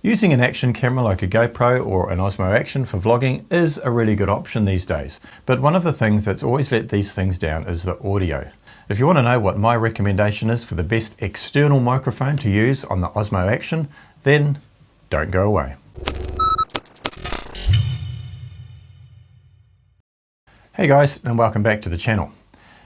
Using an action camera like a GoPro or an Osmo Action for vlogging is a really good option these days, but one of the things that's always let these things down is the audio. If you want to know what my recommendation is for the best external microphone to use on the Osmo Action, then don't go away. Hey guys, and welcome back to the channel.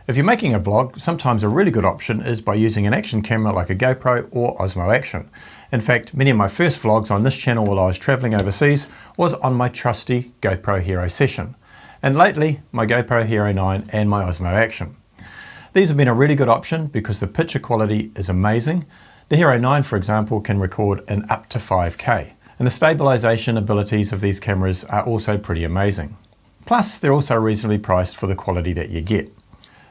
If you're making a vlog, sometimes a really good option is by using an action camera like a GoPro or Osmo Action. In fact, many of my first vlogs on this channel while I was traveling overseas was on my trusty GoPro Hero Session. And lately, my GoPro Hero 9 and my Osmo Action. These have been a really good option because the picture quality is amazing. The Hero 9, for example, can record in up to 5K. And the stabilization abilities of these cameras are also pretty amazing. Plus, they're also reasonably priced for the quality that you get.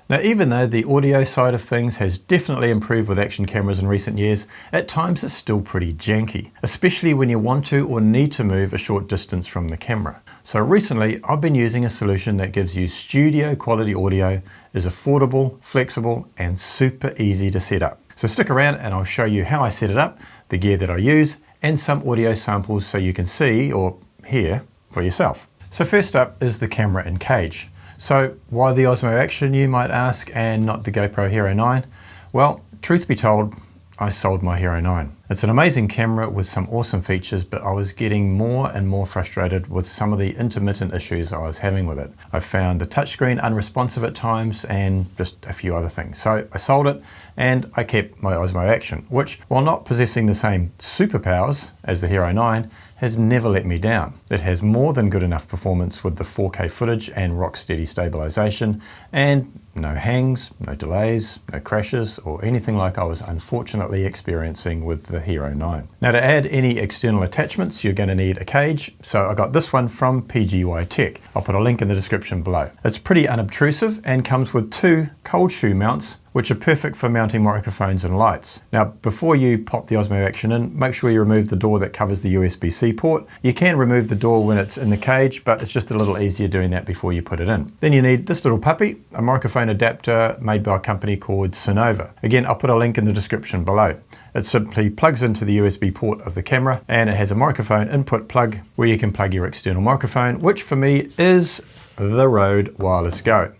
Now, even though the audio side of things has definitely improved with action cameras in recent years, at times it's still pretty janky, especially when you want to or need to move a short distance from the camera. So recently, I've been using a solution that gives you studio quality audio, is affordable, flexible, and super easy to set up. So stick around and I'll show you how I set it up, the gear that I use, and some audio samples so you can see or hear for yourself. So first up is the camera in cage. So why the Osmo Action, you might ask, and not the GoPro Hero 9? Well, truth be told, I sold my Hero 9. It's an amazing camera with some awesome features, but I was getting more and more frustrated with some of the intermittent issues I was having with it. I found the touchscreen unresponsive at times and just a few other things. So I sold it and I kept my Osmo Action, which, while not possessing the same superpowers as the Hero 9, has never let me down. It has more than good enough performance with the 4K footage and rock steady stabilization, and no hangs, no delays, no crashes, or anything like I was unfortunately experiencing with the Hero 9. Now, to add any external attachments, you're going to need a cage, so I got this one from PGY Tech. I'll put a link in the description below. It's pretty unobtrusive and comes with two cold shoe mounts, which are perfect for mounting microphones and lights. Now, before you pop the Osmo Action in, make sure you remove the door that covers the USB-C port. You can remove the door when it's in the cage, but it's just a little easier doing that before you put it in. Then you need this little puppy, a microphone adapter made by a company called Sonova. Again, I'll put a link in the description below. It simply plugs into the USB port of the camera, and it has a microphone input plug where you can plug your external microphone, which for me is the Rode Wireless Go.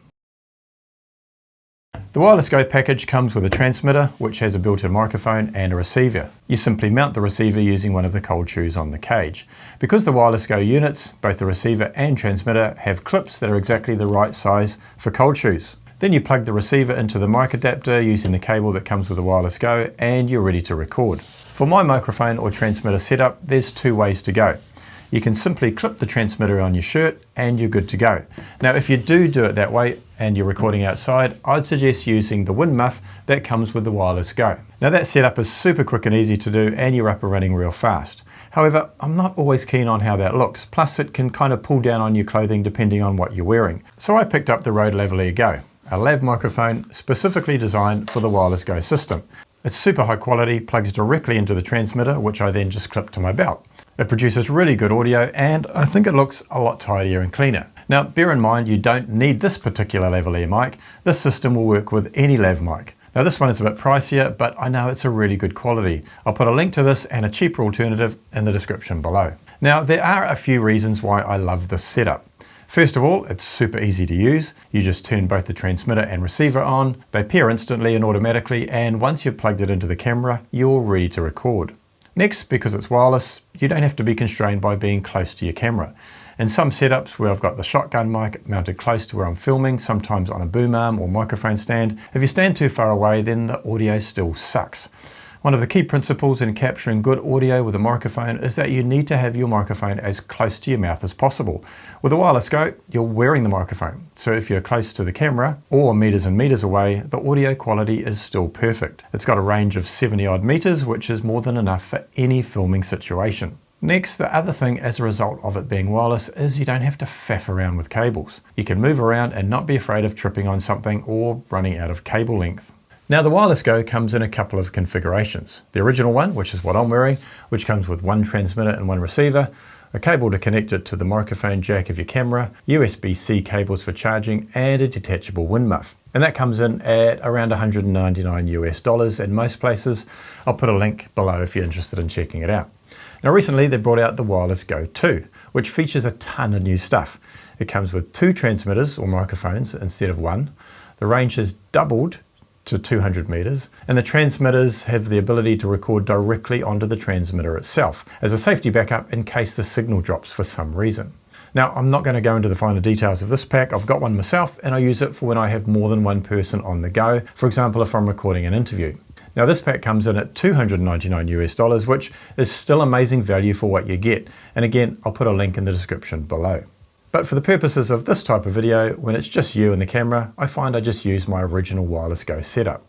The Wireless Go package comes with a transmitter, which has a built-in microphone and a receiver. You simply mount the receiver using one of the cold shoes on the cage. Because the Wireless Go units, both the receiver and transmitter, have clips that are exactly the right size for cold shoes. Then you plug the receiver into the mic adapter using the cable that comes with the Wireless Go, and you're ready to record. For my microphone or transmitter setup, there's two ways to go. You can simply clip the transmitter on your shirt and you're good to go. Now, if you do it that way and you're recording outside, I'd suggest using the wind muff that comes with the Wireless Go. Now, that setup is super quick and easy to do and you're up and running real fast. However, I'm not always keen on how that looks. Plus, it can kind of pull down on your clothing depending on what you're wearing. So I picked up the Rode Lavalier Go, a lav microphone specifically designed for the Wireless Go system. It's super high quality, plugs directly into the transmitter, which I then just clip to my belt. It produces really good audio and I think it looks a lot tidier and cleaner. Now, bear in mind you don't need this particular lavalier mic. This system will work with any lav mic. Now, this one is a bit pricier, but I know it's a really good quality. I'll put a link to this and a cheaper alternative in the description below. Now, there are a few reasons why I love this setup. First of all, it's super easy to use. You just turn both the transmitter and receiver on. They pair instantly and automatically, and once you've plugged it into the camera, you're ready to record. Next, because it's wireless, you don't have to be constrained by being close to your camera. In some setups where I've got the shotgun mic mounted close to where I'm filming, sometimes on a boom arm or microphone stand, if you stand too far away, then the audio still sucks. One of the key principles in capturing good audio with a microphone is that you need to have your microphone as close to your mouth as possible. With a Wireless Go, you're wearing the microphone, so if you're close to the camera or meters and meters away, the audio quality is still perfect. It's got a range of 70 odd meters, which is more than enough for any filming situation. Next, the other thing as a result of it being wireless is you don't have to faff around with cables. You can move around and not be afraid of tripping on something or running out of cable length. Now, the Wireless Go comes in a couple of configurations. The original one, which is what I'm wearing, which comes with one transmitter and one receiver, a cable to connect it to the microphone jack of your camera, USB-C cables for charging, and a detachable wind muff. And that comes in at around $199 US in most places. I'll put a link below if you're interested in checking it out. Now recently they brought out the Wireless Go 2, which features a ton of new stuff. It comes with 2 transmitters or microphones instead of 1. The range has doubled to 200 meters, and the transmitters have the ability to record directly onto the transmitter itself as a safety backup in case the signal drops for some reason. Now, I'm not going to go into the finer details of this pack. I've got one myself and I use it for when I have more than one person on the go. For example, if I'm recording an interview. Now this pack comes in at $299 US, which is still amazing value for what you get. And again, I'll put a link in the description below. But for the purposes of this type of video, when it's just you and the camera, I find I just use my original Wireless Go setup.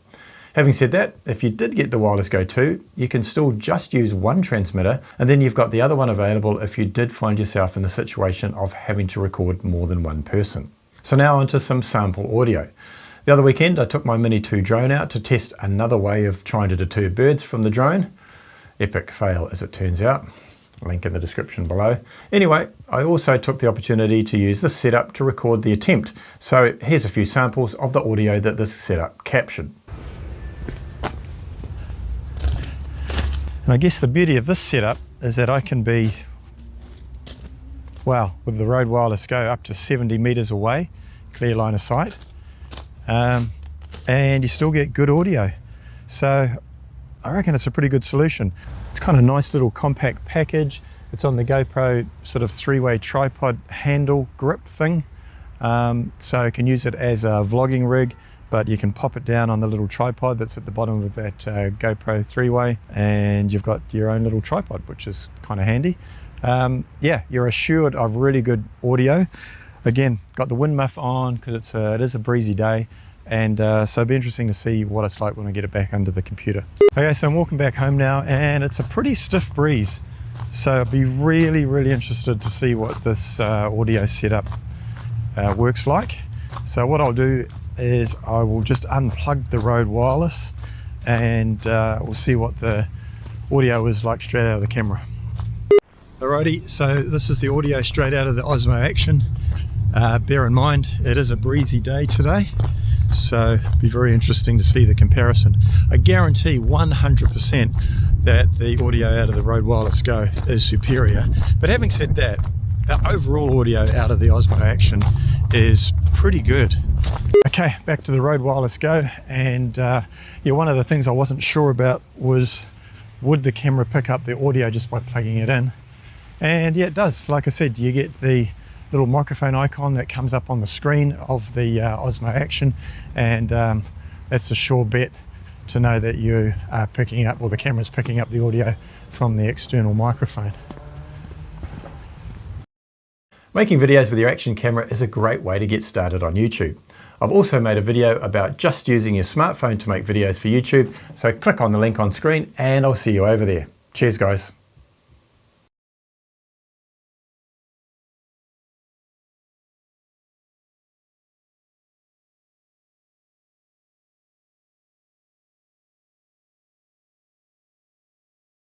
Having said that, if you did get the Wireless Go 2, you can still just use one transmitter, and then you've got the other one available if you did find yourself in the situation of having to record more than one person. So now onto some sample audio. The other weekend, I took my Mini 2 drone out to test another way of trying to deter birds from the drone. Epic fail, as it turns out. Link in the description below. Anyway, I also took the opportunity to use this setup to record the attempt. So here's a few samples of the audio that this setup captured. And I guess the beauty of this setup is that I can be, well, with the Rode Wireless Go up to 70 meters away, clear line of sight, and you still get good audio. So I reckon it's a pretty good solution. It's kind of a nice little compact package. It's on the GoPro sort of 3-way tripod handle grip thing. So you can use it as a vlogging rig, but you can pop it down on the little tripod that's at the bottom of that GoPro 3-way, and you've got your own little tripod, which is kind of handy. Yeah, you're assured of really good audio. Again, got the wind muff on because it is a breezy day. And so it'll be interesting to see what it's like when I get it back under the computer. Okay, so I'm walking back home now and it's a pretty stiff breeze. So I'll be really interested to see what this audio setup works like. So what I'll do is I will just unplug the Rode Wireless and we'll see what the audio is like straight out of the camera. Alrighty, so this is the audio straight out of the Osmo Action. Bear in mind, it is a breezy day today. So it'll be very interesting to see the comparison. I guarantee 100% that the audio out of the Rode Wireless Go is superior. But having said that, the overall audio out of the Osmo Action is pretty good. Okay, back to the Rode Wireless Go, and yeah, one of the things I wasn't sure about was would the camera pick up the audio just by plugging it in? And yeah, it does. Like I said, you get the little microphone icon that comes up on the screen of the Osmo Action, and that's a sure bet to know that you are picking up, or the camera's picking up the audio from the external microphone. Making videos with your Action camera is a great way to get started on YouTube. I've also made a video about just using your smartphone to make videos for YouTube, so click on the link on screen and I'll see you over there. Cheers guys.